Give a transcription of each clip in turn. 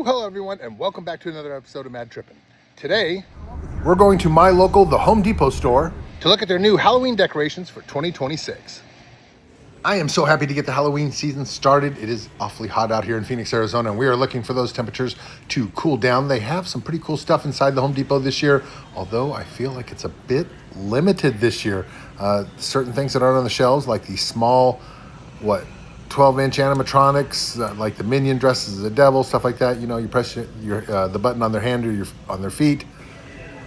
Hello everyone, and welcome back to another episode of Mad Trippin'. Today, we're going to my local, the Home Depot store, to look at their new Halloween decorations for 2026. I am so happy to get the Halloween season started. It is awfully hot out here in Phoenix, Arizona, and we are looking for those temperatures to cool down. They have some pretty cool stuff inside the Home Depot this year, although I feel like it's a bit limited this year. Certain things that aren't on the shelves, like the small, 12-inch animatronics, like the Minion dresses as a devil, stuff like that. You know, you press the button on their hand or on their feet,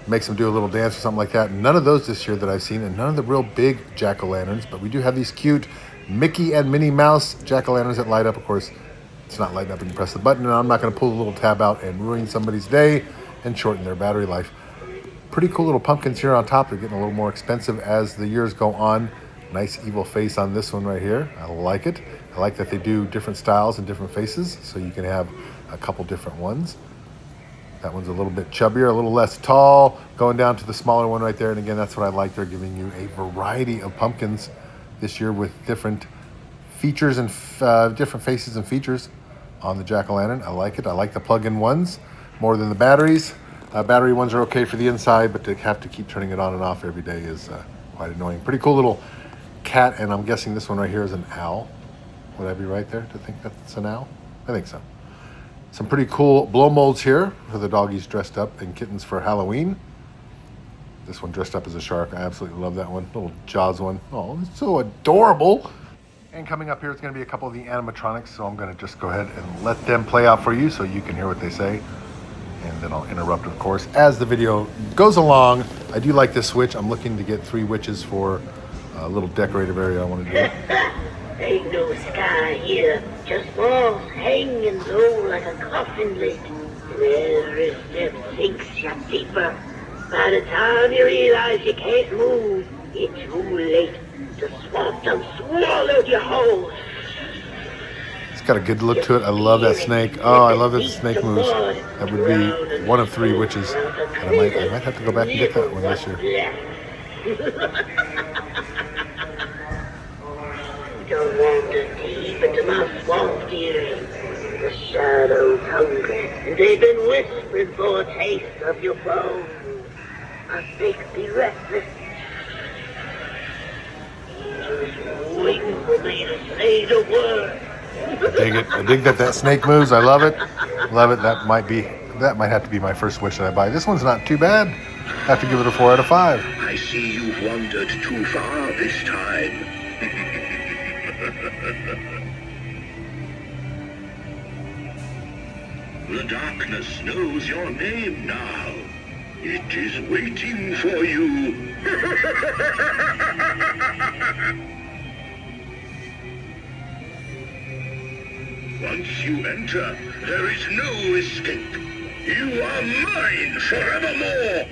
makes them do a little dance or something like that. None of those this year that I've seen, and none of the real big jack-o'-lanterns, but we do have these cute Mickey and Minnie Mouse jack-o'-lanterns that light up. Of course, it's not lighting up when you press the button, and I'm not going to pull the little tab out and ruin somebody's day and shorten their battery life. Pretty cool little pumpkins here on top. They're getting a little more expensive as the years go on. Nice evil face on this one right here. I like it. I like that they do different styles and different faces, so you can have a couple different ones. That one's a little bit chubbier, a little less tall, going down to the smaller one right there. And again, that's what I like. They're giving you a variety of pumpkins this year with different features and different faces and features on the jack-o'-lantern. I like it. I like the plug-in ones more than the batteries. Battery ones are okay for the inside, but to have to keep turning it on and off every day is quite annoying. Pretty cool little cat, and I'm guessing this one right here is an owl. Would I be right there to think that's an owl? I think so. Some pretty cool blow molds here for the doggies dressed up and kittens for Halloween. This one dressed up as a shark. I absolutely love that one. Little Jaws one. Oh, it's so adorable. And coming up here is going to be a couple of the animatronics, so I'm going to just go ahead and let them play out for you so you can hear what they say. And then I'll interrupt, of course, as the video goes along. I do like this switch. I'm looking to get 3 witches for a little decorative area I want to do. Ain't no sky here, just walls hanging low like a coffin lid. And every step sinks you deeper. By the time you realize you can't move, it's too late. The swamp done swallowed you whole. It's got a good look to it. I love that snake. Oh, I love that the snake moves. That would be one of 3 witches. And I might have to go back and get that one this year. Don't wander deep into my swamp, dearie. The shadows hungry, and they've been whispering for a taste of your bones. My snakes be restless. Just waiting for me to say the word. I dig it. I dig that snake moves. I love it. Love it. That might have to be my first wish that I buy. This one's not too bad. I have to give it a 4 out of 5. I see you've wandered too far this time. The darkness knows your name now. It is waiting for you. Once you enter, there is no escape. You are mine forevermore.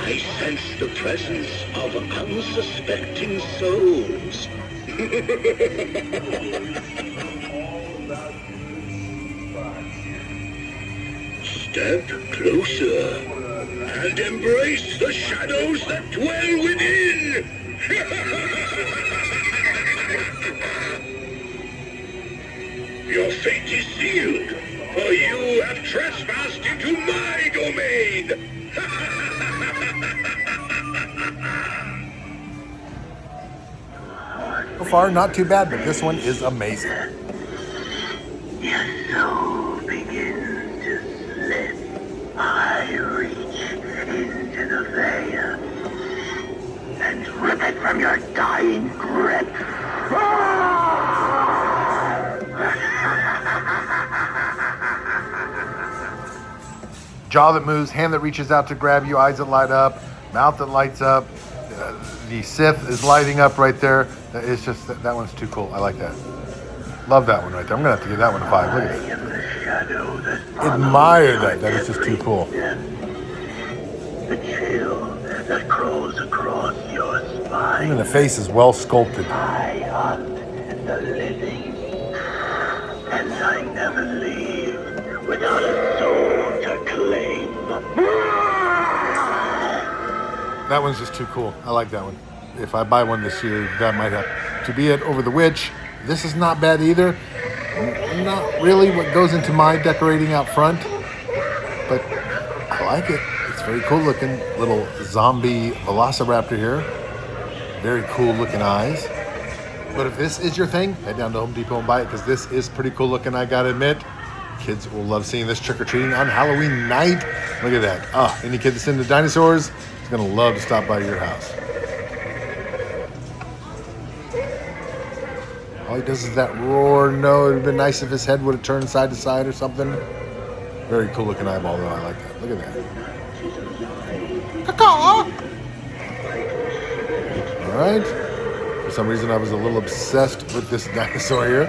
I sense the presence of unsuspecting souls. Step closer and embrace the shadows that dwell within. Your fate is sealed, for you have trespassed into my domain. So far, not too bad, but this one is amazing. Your soul begins to slip. I reach into the veil and rip it from your dying grip. Jaw that moves, hand that reaches out to grab you, eyes that light up, mouth that lights up. The Sith is lighting up right there. It's just, that one's too cool. I like that. Love that one right there. I'm going to have to give that one a 5. Look at that. Admire that. That is just too cool. The chill that crawls across your spine. Even the face is well sculpted. I hunt the living, and I never leave without a soul That one's just too cool. I like that one. If I buy one this year, that might have to be it. Over the witch. This is not bad either. Not really what goes into my decorating out front, but I like it. It's very cool looking. Little zombie velociraptor here. Very cool looking eyes. But if this is your thing, head down to Home Depot and buy it, because this is pretty cool looking, I gotta admit. Kids will love seeing this trick-or-treating on Halloween night. Look at that. Any kid that's into dinosaurs is gonna love to stop by your house. All he does is that roar. No, it would have been nice if his head would have turned side to side or something. Very cool looking eyeball though, I like that. Look at that. Caw. All right. For some reason I was a little obsessed with this dinosaur here.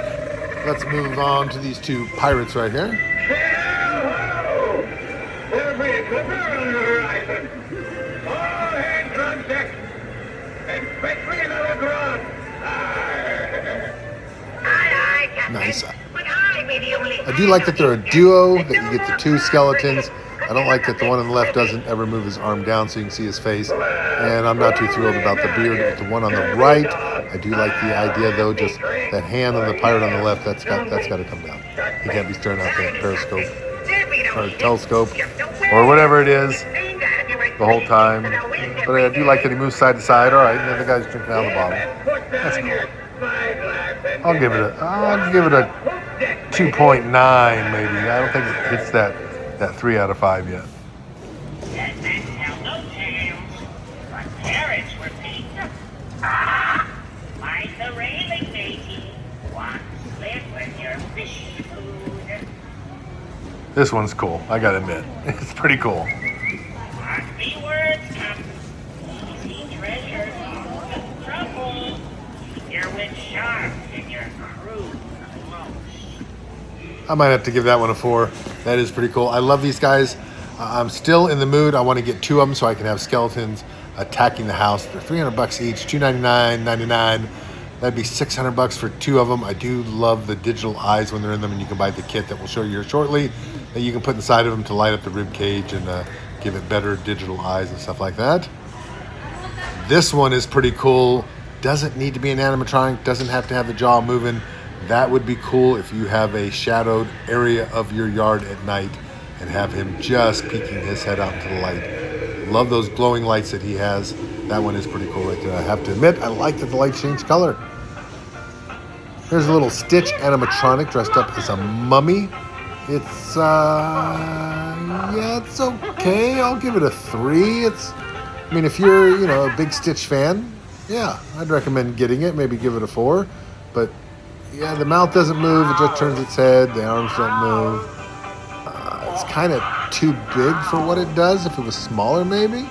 Let's move on to these two pirates right here. There'll be a clipper on the horizon. All hands on deck. Expect me another grunt. Nice. I do like that they're a duo, that you get the two skeletons. I don't like that the one on the left doesn't ever move his arm down so you can see his face. And I'm not too thrilled about the beard with the one on the right. I do like the idea though, just that hand on the pirate on the left, that's got to come down. He can't be staring out that periscope or telescope or whatever it is the whole time. But I do like that he moves side to side. All right, and then the guy's drinking out of the bottle. That's cool. I'll give it a 2.9 maybe. I don't think it hits that 3 out of 5 yet. Mind the railing, matey. One slip with your fish food. This one's cool, I gotta admit. It's pretty cool. Must be words, Captain. Easy treasures, trouble. You're with sharks and your crew close. I might have to give that one a 4. That is pretty cool. I love these guys. I'm still in the mood. I want to get 2 of them so I can have skeletons attacking the house. They're $300 each, $299.99. That'd be $600 for 2 of them. I do love the digital eyes when they're in them, and you can buy the kit that we'll show you here shortly that you can put inside of them to light up the rib cage and give it better digital eyes and stuff like that. This one is pretty cool. Doesn't need to be an animatronic, doesn't have to have the jaw moving. That would be cool if you have a shadowed area of your yard at night and have him just peeking his head out into the light. Love those glowing lights that he has. That one is pretty cool right there. I have to admit, I like that the lights change color. There's a little Stitch animatronic dressed up as a mummy. It's, it's okay. I'll give it a 3. If you're, a big Stitch fan, yeah, I'd recommend getting it. Maybe give it a 4. But, yeah, the mouth doesn't move. It just turns its head. The arms don't move. It's kind of too big for what it does. If it was smaller, maybe.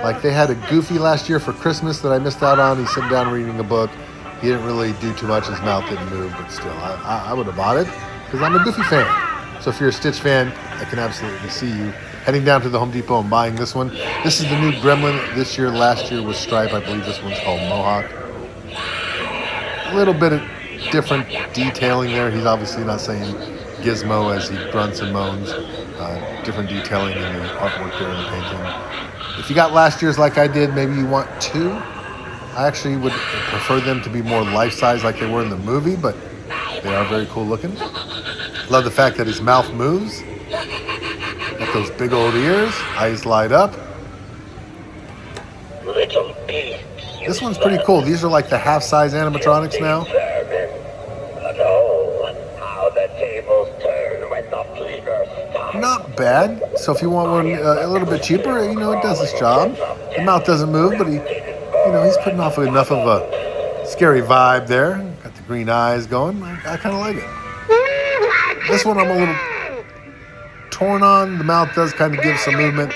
Like they had a Goofy last year for Christmas that I missed out on. He's sitting down reading a book. He didn't really do too much. His mouth didn't move, but still, I would have bought it because I'm a Goofy fan. So if you're a Stitch fan, I can absolutely see you heading down to the Home Depot and buying this one. This is the new Gremlin this year. Last year was Stripe. I believe this one's called Mohawk. A little bit of different detailing there. He's obviously not saying Gizmo as he grunts and moans. Different detailing in the artwork there in the painting. If you got last year's like I did, maybe you want 2. I actually would prefer them to be more life-size like they were in the movie, but they are very cool looking. Love the fact that his mouth moves. Got those big old ears. Eyes light up. Little pigs. This one's pretty cool. These are like the half-size animatronics now. But oh, how the tables turn when the pleaders stop. Not bad. So if you want one a little bit cheaper, it does its job. The mouth doesn't move, but he's putting off enough of a scary vibe there. Got the green eyes going. I kind of like it. This one I'm a little torn on. The mouth does kind of give some movement.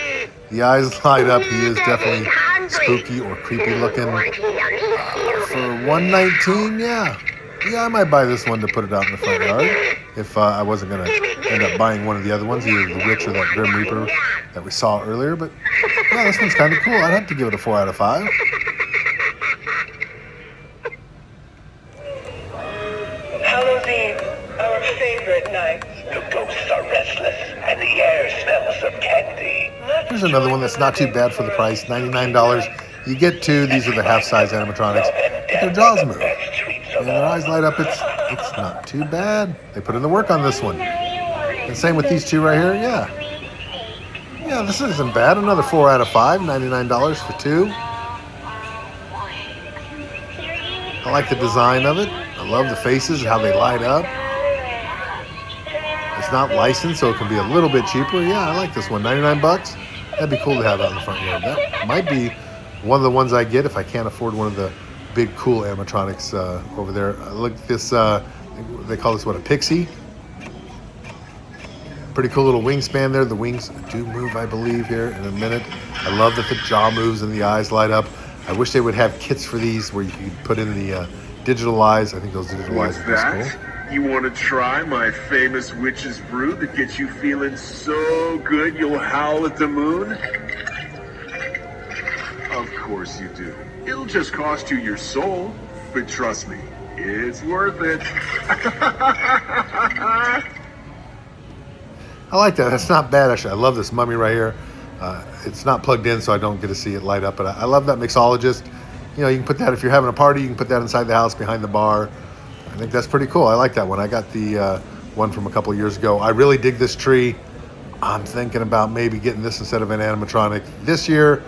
The eyes light up. He is definitely spooky or creepy looking. For $119, yeah, I might buy this one to put it out in the front yard if I wasn't going to end up buying one of the other ones, either the Witch or that Grim Reaper that we saw earlier. But yeah, this one's kind of cool. I'd have to give it a 4 out of 5. Halloween, our favorite night. The ghosts are restless, and the air smells of candy. Let's Here's another one that's not too bad for the price, $99. You get two. These are the half-size animatronics, but their jaws move and their eyes light up. It's not too bad. They put in the work on this one. And same with these two right here. Yeah, this isn't bad. Another 4 out of 5, $99 for two. I like the design of it. I love the faces, how they light up. It's not licensed, so it can be a little bit cheaper. Yeah, I like this one. 99 bucks. That'd be cool to have out in the front yard. That might be one of the ones I get if I can't afford one of the big cool animatronics over there. Look at this. They call this, what, a pixie? Pretty cool little wingspan there. The wings do move, I believe, here in a minute. I love that the jaw moves and the eyes light up. I wish they would have kits for these where you could put in the digital eyes. I think those digital eyes would be cool. You want to try my famous witch's brew that gets you feeling so good you'll howl at the moon? Of course you do. It'll just cost you your soul, but trust me, it's worth it. I like that. That's not bad, actually. I love this mummy right here. It's not plugged in, so I don't get to see it light up, but I love that mixologist. You know, you can put that if you're having a party. You can put that inside the house behind the bar. I think that's pretty cool. I like that one. I got the one from a couple of years ago. I really dig this tree. I'm thinking about maybe getting this instead of an animatronic this year,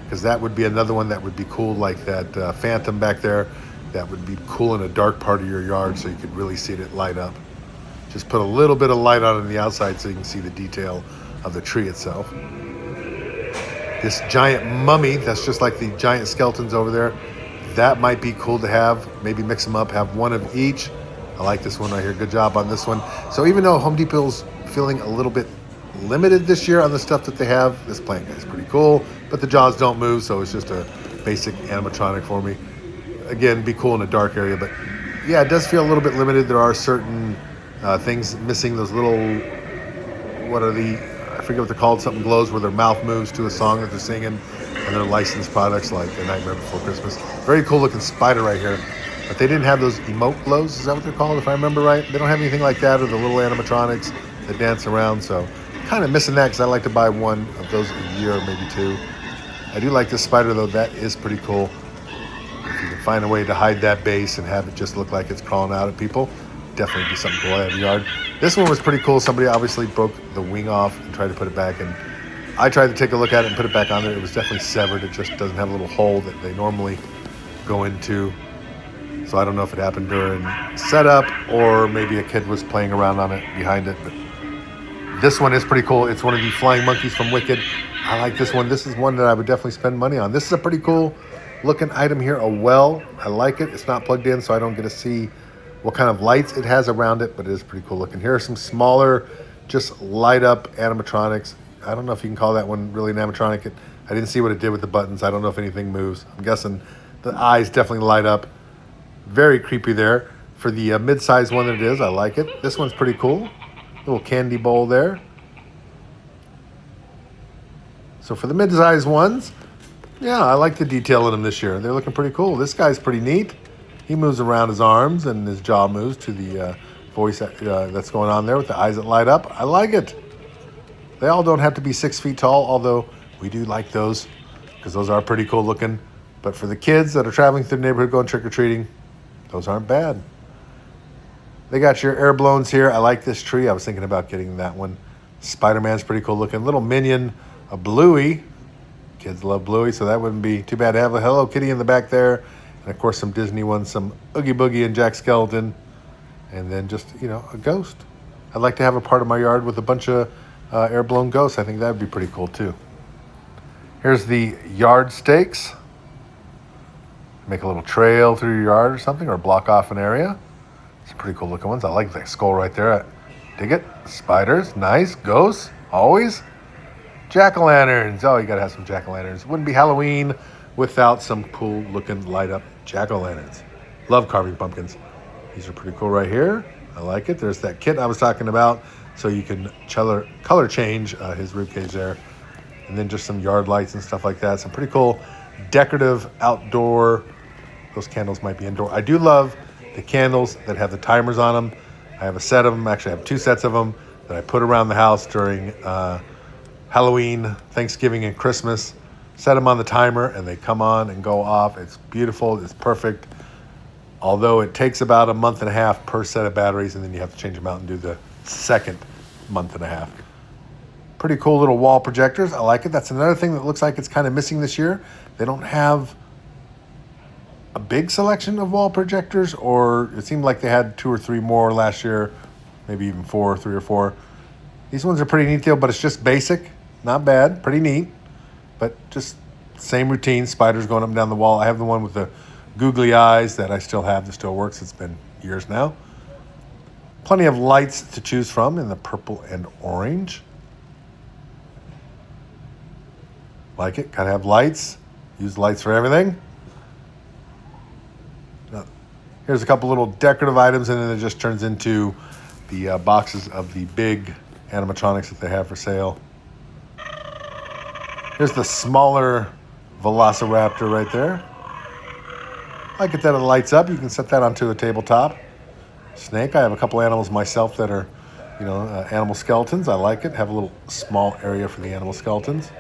because that would be another one that would be cool, like that Phantom back there. That would be cool in a dark part of your yard so you could really see it light up. Just put a little bit of light on it on the outside so you can see the detail of the tree itself. This giant mummy, that's just like the giant skeletons over there. That might be cool to have. Maybe mix them up, have one of each. I like this one right here. Good job on this one. So even though Home Depot's feeling a little bit limited this year on the stuff that they have, this plant guy's pretty cool, but the jaws don't move, so it's just a basic animatronic for me. Again, be cool in a dark area, but yeah, it does feel a little bit limited. There are certain things missing. Those little, I forget what they're called, something glows where their mouth moves to a song that they're singing, and they're licensed products like A Nightmare Before Christmas. Very cool looking spider right here. But they didn't have those emote glows, is that what they're called, if I remember right? They don't have anything like that, or the little animatronics that dance around, so kind of missing that because I like to buy one of those a year, maybe two. I do like this spider though. That is pretty cool. If you can find a way to hide that base and have it just look like it's crawling out at people, definitely be something cool out of the yard. This one was pretty cool. Somebody obviously broke the wing off and tried to put it back, and I tried to take a look at it and put it back on there. It was definitely severed. It just doesn't have a little hole that they normally go into. So I don't know if it happened during setup or maybe a kid was playing around on it behind it. But this one is pretty cool. It's one of the flying monkeys from Wicked. I like this one. This is one that I would definitely spend money on. This is a pretty cool looking item here, a well. I like it. It's not plugged in, so I don't get to see what kind of lights it has around it, but it is pretty cool looking. Here are some smaller, just light up animatronics. I don't know if you can call that one really an animatronic. I didn't see what it did with the buttons. I don't know if anything moves. I'm guessing the eyes definitely light up. Very creepy there. For the mid-size one that it is, I like it. This one's pretty cool. Little candy bowl there. So for the mid-size ones, yeah, I like the detail in them this year. They're looking pretty cool. This guy's pretty neat. He moves around his arms and his jaw moves to the voice that's going on there with the eyes that light up. I like it. They all don't have to be 6 feet tall, although we do like those because those are pretty cool looking. But for the kids that are traveling through the neighborhood going trick-or-treating, those aren't bad. They got your air blowns here. I like this tree. I was thinking about getting that one. Spider-Man's pretty cool looking. Little minion, a Bluey. Kids love Bluey, so that wouldn't be too bad to have a Hello Kitty in the back there. And of course some Disney ones, some Oogie Boogie and Jack Skellington. And then just, a ghost. I'd like to have a part of my yard with a bunch of air-blown ghosts. I think that would be pretty cool too. Here's the yard stakes. Make a little trail through your yard or something, or block off an area. Some pretty cool looking ones. I like that skull right there. I dig it. Spiders, nice. Ghosts, always. Jack-o'-lanterns. Oh, you gotta have some jack-o'-lanterns. Wouldn't be Halloween without some cool looking light up jack-o'-lanterns. Love carving pumpkins. These are pretty cool right here. I like it. There's that kit I was talking about, so you can color change his ribcage there. And then just some yard lights and stuff like that. Some pretty cool decorative outdoor. Those candles might be indoor. I do love the candles that have the timers on them. I have a set of them. Actually, I have 2 sets of them that I put around the house during Halloween, Thanksgiving, and Christmas. Set them on the timer and they come on and go off. It's beautiful. It's perfect. Although it takes about a month and a half per set of batteries, and then you have to change them out and do the second month and a half. Pretty cool little wall projectors. I like it. That's another thing that looks like it's kind of missing this year. They don't have a big selection of wall projectors, or it seemed like they had 2 or 3 more last year, maybe even 3 or 4. These ones are pretty neat deal, but it's just basic. Not bad. Pretty neat. But just same routine, spiders going up and down the wall. I have the one with the googly eyes that I still have that still works. It's been years now. Plenty of lights to choose from in the purple and orange. Like it. Gotta have lights. Use lights for everything. Now, here's a couple little decorative items, and then it just turns into the boxes of the big animatronics that they have for sale. Here's the smaller Velociraptor right there. I like it that it lights up. You can set that onto a tabletop. Snake. I have a couple animals myself that are, animal skeletons. I like it. Have a little small area for the animal skeletons.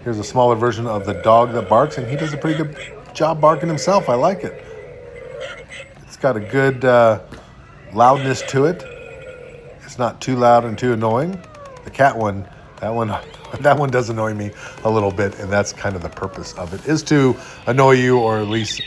Here's a smaller version of the dog that barks, and he does a pretty good job barking himself. I like it. It's got a good loudness to it. It's not too loud and too annoying. The cat one, that one does annoy me a little bit, and that's kind of the purpose of it, is to annoy you or at least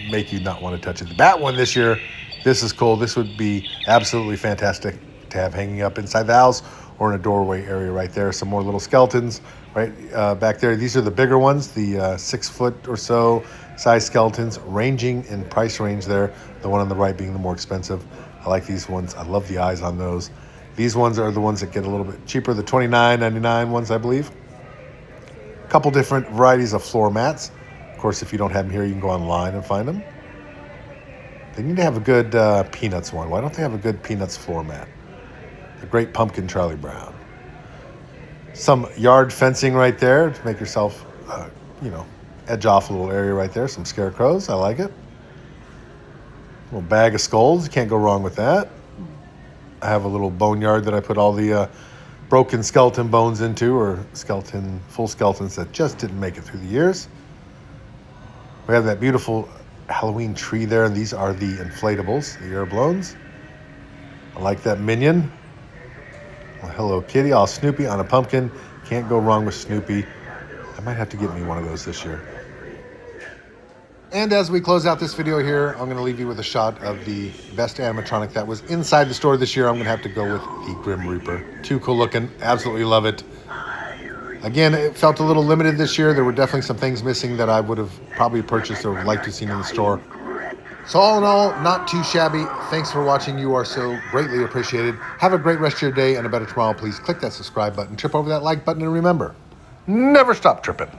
make you not want to touch it. The bat one this year, this is cool. This would be absolutely fantastic to have hanging up inside the house or in a doorway area right there. Some more little skeletons right back there. These are the bigger ones, the 6 foot or so size skeletons, ranging in price range there. The one on the right being the more expensive. I like these ones. I love the eyes on those. These ones are the ones that get a little bit cheaper, the $29.99 ones, I believe. A couple different varieties of floor mats. Of course, if you don't have them here, you can go online and find them. They need to have a good Peanuts one. Why don't they have a good Peanuts floor mat? The Great Pumpkin Charlie Brown. Some yard fencing right there to make yourself, edge off a little area right there. Some scarecrows. I like it. A little bag of skulls. You can't go wrong with that. I have a little boneyard that I put all the broken skeleton bones into, or full skeletons that just didn't make it through the years. We have that beautiful Halloween tree there, and these are the inflatables, the air balloons. I like that minion. Well, Hello Kitty, all Snoopy on a pumpkin. Can't go wrong with Snoopy. I might have to get me one of those this year. And as we close out this video here, I'm going to leave you with a shot of the best animatronic that was inside the store this year. I'm going to have to go with the Grim Reaper. Too cool looking. Absolutely love it. Again, it felt a little limited this year. There were definitely some things missing that I would have probably purchased or would like to have seen in the store. So all in all, not too shabby. Thanks for watching. You are so greatly appreciated. Have a great rest of your day and a better tomorrow. Please click that subscribe button, trip over that like button, and remember, never stop tripping.